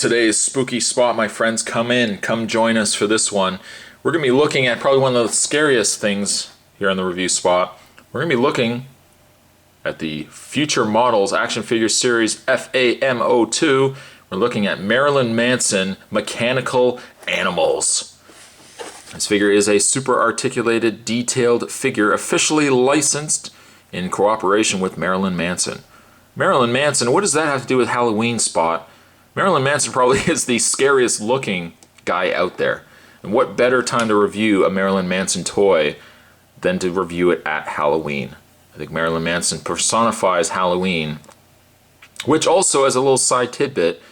today's spooky spot, my friends. Come join us for this one. We're going to be looking at probably one of the scariest things here on the review spot. We're going to be looking at the Fewture Models action figure series FAMO2. We're looking at Marilyn Manson mechanical animals. This figure is a super articulated, detailed figure officially licensed in cooperation with Marilyn Manson. Marilyn Manson, what does that have to do with Halloween, Spot? Marilyn Manson probably is the scariest looking guy out there. And what better time to review a Marilyn Manson toy than to review it at Halloween? I think Marilyn Manson personifies Halloween, which also, as a little side tidbit,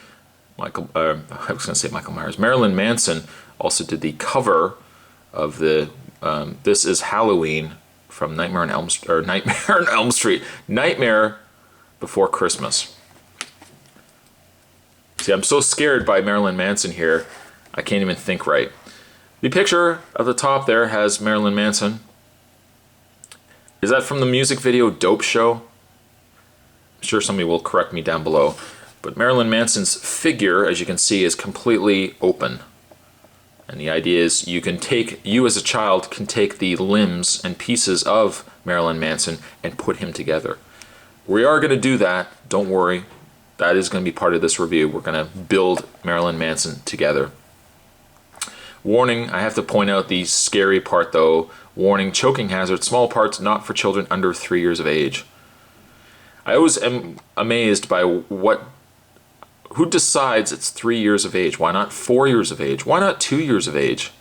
Michael Myers. Marilyn Manson also did the cover of the This Is Halloween from Nightmare on Elm Street, Nightmare Before Christmas. See, I'm so scared by Marilyn Manson here, I can't even think right. The picture at the top there has Marilyn Manson. Is that from the music video Dope Show? I'm sure somebody will correct me down below. But Marilyn Manson's figure, as you can see, is completely open. And the idea is you as a child can take the limbs and pieces of Marilyn Manson and put him together. We are going to do that, don't worry. That is going to be part of this review. We're going to build Marilyn Manson together. Warning, I have to point out the scary part though. Warning, choking hazard, small parts not for children under 3 years of age. I always am amazed by who decides it's 3 years of age? Why not 4 years of age? Why not 2 years of age?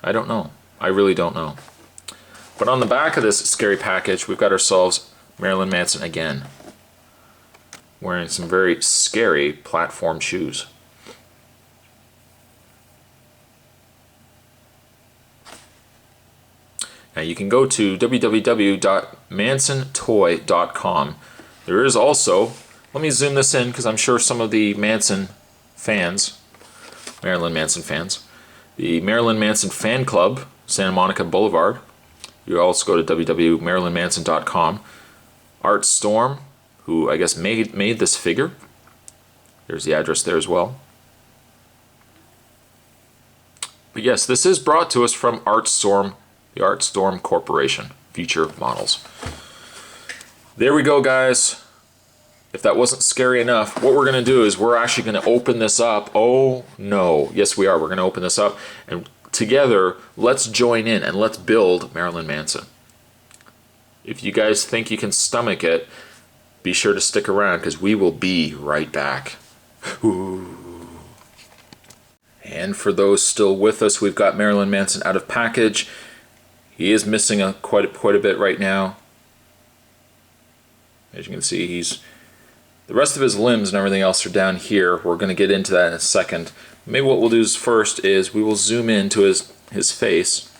I don't know. I really don't know. But on the back of this scary package, we've got ourselves Marilyn Manson again, wearing some very scary platform shoes. Now you can go to www.mansontoy.com. There is also, let me zoom this in because I'm sure some of the Marilyn Manson fans, the Marilyn Manson Fan Club, Santa Monica Boulevard. You also go to www.marilynmanson.com. Art Storm, who I guess made this figure. There's the address there as well. But yes, this is brought to us from Art Storm, the Art Storm Corporation, Fewture Models. There we go, guys. If that wasn't scary enough, what we're going to do is we're actually going to open this up. Oh no, yes we are. We're going to open this up, and together, let's join in and let's build Marilyn Manson. If you guys think you can stomach it, be sure to stick around because we will be right back. Ooh. And for those still with us, we've got Marilyn Manson out of package. He is missing quite a bit right now. As you can see, the rest of his limbs and everything else are down here. We're going to get into that in a second. Maybe what we'll do first is we will zoom into his face.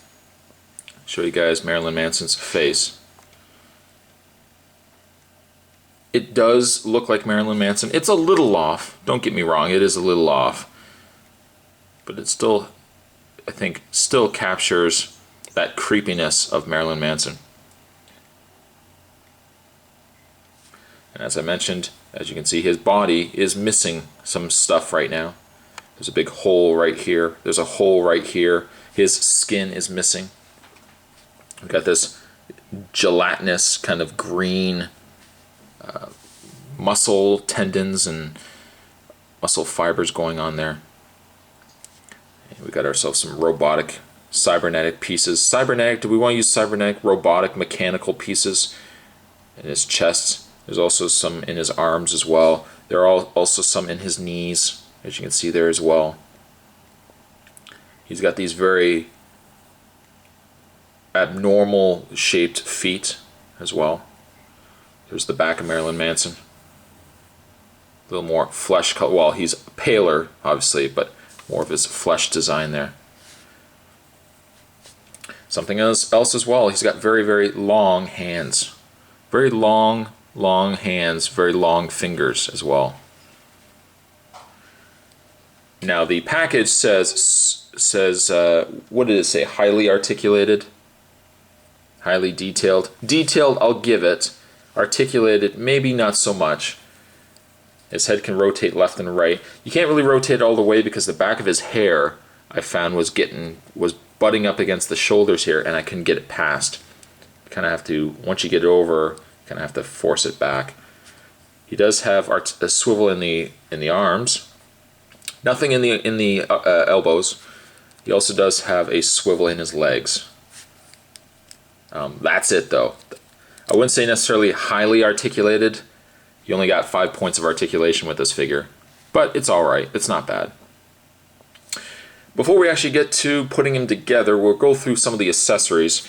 Show you guys Marilyn Manson's face. It does look like Marilyn Manson. It's a little off. Don't get me wrong, it is a little off. But it still, I think, still captures that creepiness of Marilyn Manson. And as I mentioned, as you can see, his body is missing some stuff right now. There's a big hole right here. There's a hole right here. His skin is missing. We've got this gelatinous kind of green muscle tendons and muscle fibers going on there. And we got ourselves some robotic cybernetic pieces. Cybernetic, do we want to use cybernetic, robotic, mechanical pieces in his chest? There's also some in his arms as well. There are also some in his knees, as you can see there as well. He's got these very abnormal shaped feet as well. There's the back of Marilyn Manson. A little more flesh color. Well, he's paler, obviously, but more of his flesh design there. Something else as well, he's got very, very long hands. Very long hands, very long fingers as well. Now the package says what did it say? Highly articulated? Highly detailed? Detailed, I'll give it. Articulated, maybe not so much. His head can rotate left and right. You can't really rotate it all the way because the back of his hair, I found, was butting up against the shoulders here, and I couldn't get it past. You kind of have to, once you get it over, kind of have to force it back. He does have a swivel in the arms. Nothing in the elbows. He also does have a swivel in his legs. That's it though. I wouldn't say necessarily highly articulated. You only got 5 points of articulation with this figure, but it's alright, it's not bad. Before we actually get to putting him together, we'll go through some of the accessories.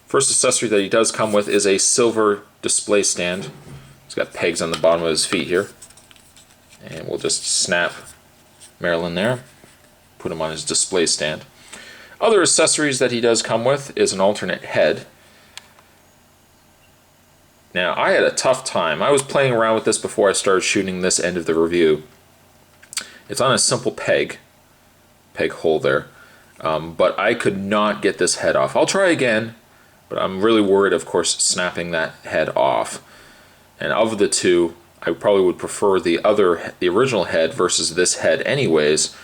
First accessory that he does come with is a silver display stand. He's got pegs on the bottom of his feet here. And we'll just snap Marilyn there, put him on his display stand. Other accessories that he does come with is an alternate head. Now, I had a tough time. I was playing around with this before I started shooting this end of the review. It's on a simple peg hole there, but I could not get this head off. I'll try again, but I'm really worried, of course, snapping that head off. And of the two, I probably would prefer the original head versus this head anyways.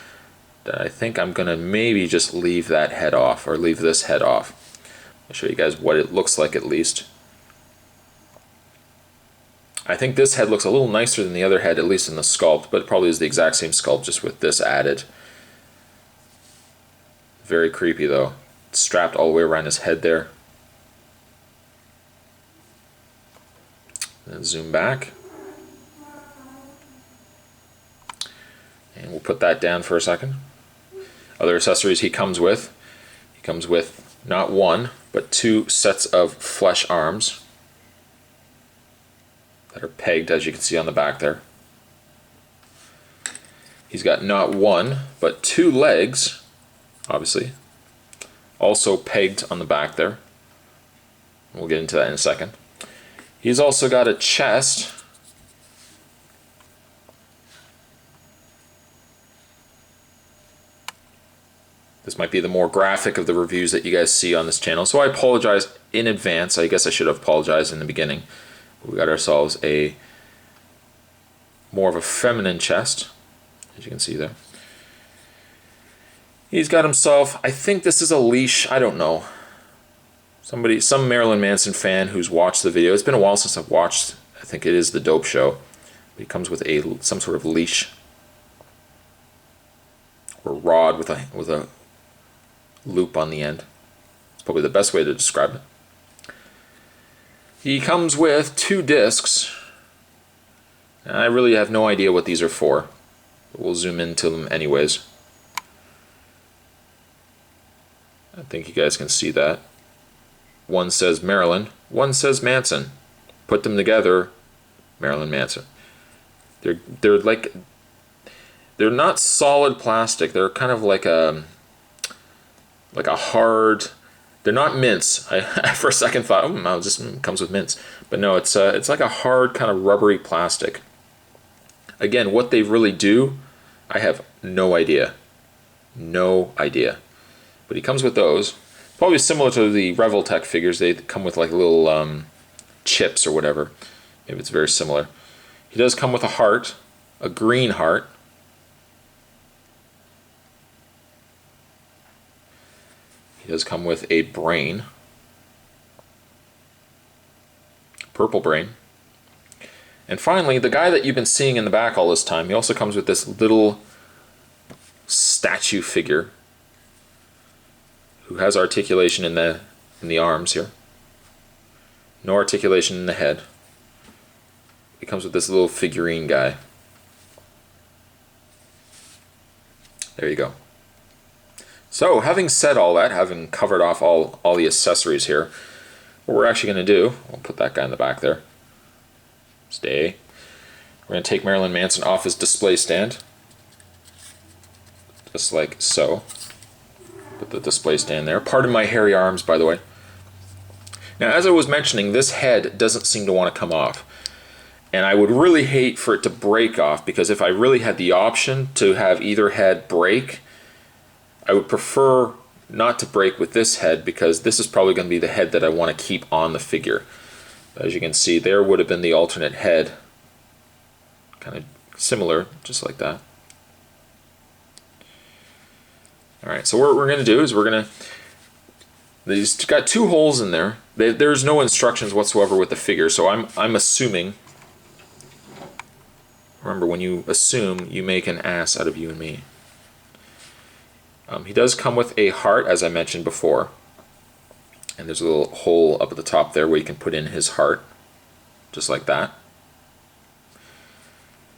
I think I'm gonna maybe just leave that head off, or leave this head off. I'll show you guys what it looks like at least. I think this head looks a little nicer than the other head, at least in the sculpt, but it probably is the exact same sculpt, just with this added. Very creepy though. It's strapped all the way around his head there. Then zoom back. And we'll put that down for a second. Other accessories he comes with not one, but 2 sets of flesh arms that are pegged, as you can see on the back there. He's got not 1, but 2 legs, obviously, also pegged on the back there. We'll get into that in a second. He's also got a chest. This might be the more graphic of the reviews that you guys see on this channel, so I apologize in advance. I guess I should have apologized in the beginning. We got ourselves a more of a feminine chest, as you can see there. He's got himself, I think this is a leash, I don't know. Some Marilyn Manson fan who's watched the video. It's been a while since I've watched, I think it is the Dope Show. He comes with some sort of leash or rod with a loop on the end. It's probably the best way to describe it. He comes with 2 discs. I really have no idea what these are for, but we'll zoom into them anyways. I think you guys can see that. One says Marilyn, one says Manson. Put them together, Marilyn Manson. They're not solid plastic. They're kind of like a hard. They're not mints. I for a second thought, no, it just comes with mints, but no, it's like a hard kind of rubbery plastic. Again, what they really do, I have no idea. No idea. But he comes with those. Probably similar to the Revoltech figures. They come with like little chips or whatever. Maybe it's very similar. He does come with a heart, a green heart. He does come with a brain, purple brain. And finally, the guy that you've been seeing in the back all this time, he also comes with this little statue figure who has articulation in the arms here. No articulation in the head. He comes with this little figurine guy. There you go. So, having said all that, having covered off all the accessories here, what we're actually going to do, we'll put that guy in the back there. Stay. We're going to take Marilyn Manson off his display stand. Just like so. Put the display stand there. Pardon my hairy arms, by the way. Now, as I was mentioning, this head doesn't seem to want to come off. And I would really hate for it to break off, because if I really had the option to have either head break, I would prefer not to break with this head, because this is probably going to be the head that I want to keep on the figure. As you can see, there would have been the alternate head kind of Similar, just like that. Alright, so what we're going to do is these got two holes in there. There's no instructions whatsoever with the figure, so I'm assuming. Remember, when you assume, you make an ass out of you and me. He does come with a heart, as I mentioned before. And there's a little hole up at the top there where you can put in his heart. Just like that.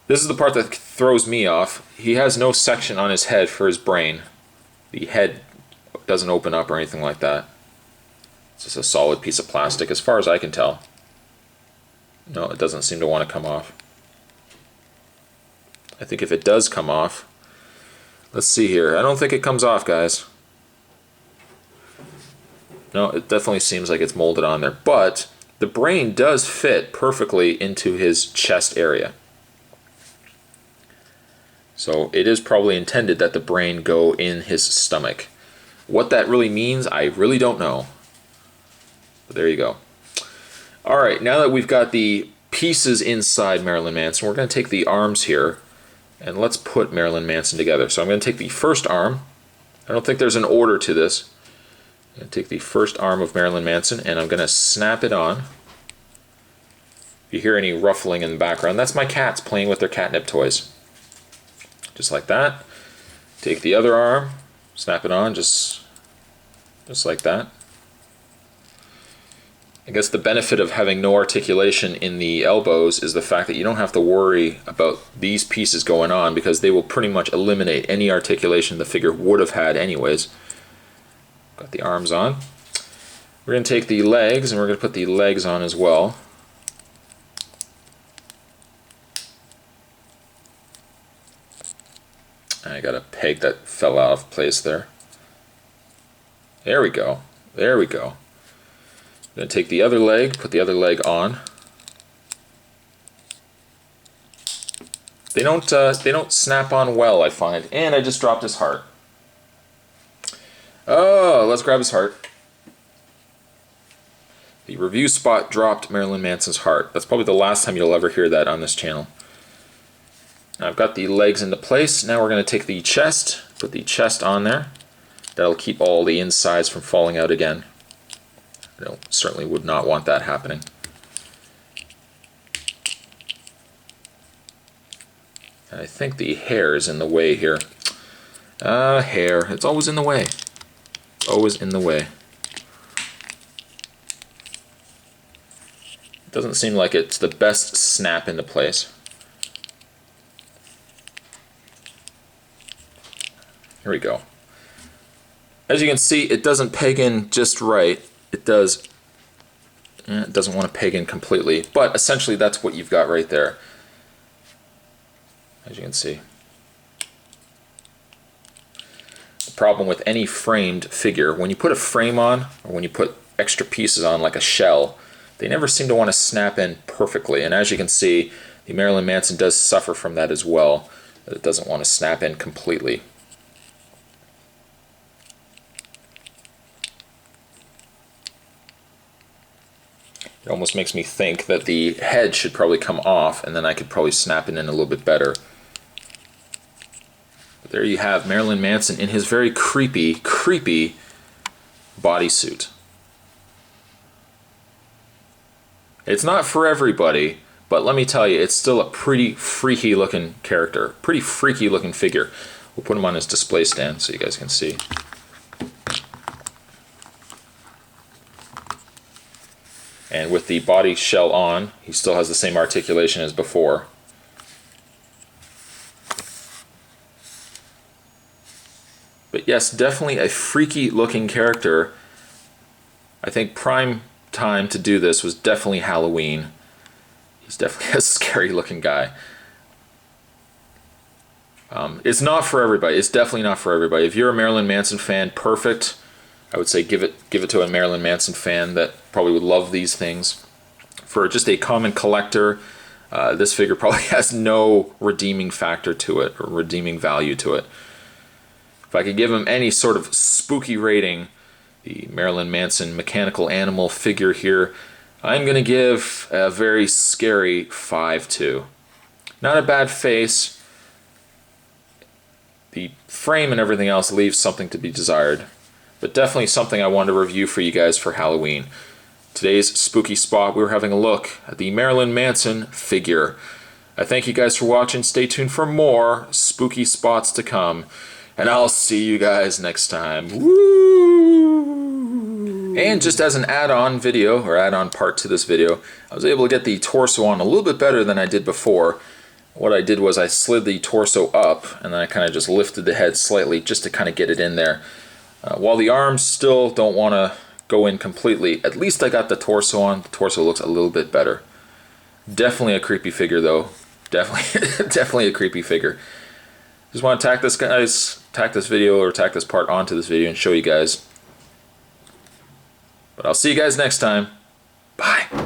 This is the part that throws me off. He has no section on his head for his brain. The head doesn't open up or anything like that. It's just a solid piece of plastic as far as I can tell. No, it doesn't seem to want to come off. I think if it does come off, let's see here. I don't think it comes off, guys. No, it definitely seems like it's molded on there. But the brain does fit perfectly into his chest area. So it is probably intended that the brain go in his stomach. What that really means, I really don't know. But there you go. Alright, now that we've got the pieces inside Marilyn Manson, we're going to take the arms here and let's put Marilyn Manson together. So I'm going to take the first arm. I don't think there's an order to this. I'm going to take the first arm of Marilyn Manson and I'm going to snap it on. If you hear any ruffling in the background, that's my cats playing with their catnip toys. Just like that. Take the other arm, snap it on, just like that. I guess the benefit of having no articulation in the elbows is the fact that you don't have to worry about these pieces going on because they will pretty much eliminate any articulation the figure would have had anyways. Got the arms on. We're going to take the legs and we're going to put the legs on as well. I got a peg that fell out of place there. There we go. There we go. I'm going to take the other leg, put the other leg on. They don't snap on well, I find. And I just dropped his heart. Oh, let's grab his heart. The review spot dropped Marilyn Manson's heart. That's probably the last time you'll ever hear that on this channel. Now I've got the legs into place. Now we're going to take the chest, put the chest on there. That'll keep all the insides from falling out again. I certainly would not want that happening. And I think the hair is in the way here. Hair. It's always in the way. Always in the way. It doesn't seem like it's the best snap into place. Here we go. As you can see, it doesn't peg in just right. It doesn't want to peg in completely, but essentially that's what you've got right there. As you can see. The problem with any framed figure, when you put a frame on, or when you put extra pieces on like a shell, they never seem to want to snap in perfectly. And as you can see, the Marilyn Manson does suffer from that as well. It doesn't want to snap in completely. It almost makes me think that the head should probably come off and then I could probably snap it in a little bit better. But there you have Marilyn Manson in his very creepy bodysuit. It's not for everybody, but let me tell you, it's still a pretty freaky looking character. Pretty freaky looking figure. We'll put him on his display stand so you guys can see. And with the body shell on, he still has the same articulation as before. But yes, definitely a freaky looking character. I think prime time to do this was definitely Halloween. He's definitely a scary looking guy. It's not for everybody. It's definitely not for everybody. If you're a Marilyn Manson fan, perfect. I would say give it to a Marilyn Manson fan that probably would love these things. For just a common collector, this figure probably has no redeeming factor to it or redeeming value to it. If I could give him any sort of spooky rating, the Marilyn Manson mechanical animal figure here, I'm going to give a very scary 5-2. Not a bad face. The frame and everything else leaves something to be desired, but definitely something I wanted to review for you guys for Halloween. Today's spooky spot, we were having a look at the Marilyn Manson figure. I thank you guys for watching. Stay tuned for more spooky spots to come, and I'll see you guys next time. Woo! And just as an add-on video, or add-on part to this video, I was able to get the torso on a little bit better than I did before. What I did was I slid the torso up, and then I kind of just lifted the head slightly just to kind of get it in there. While the arms still don't want to go in completely, at least I got the torso on. The torso looks a little bit better. Definitely a creepy figure, though. Definitely a creepy figure. Just want to tack this video or tack this part onto this video and show you guys. But I'll see you guys next time. Bye.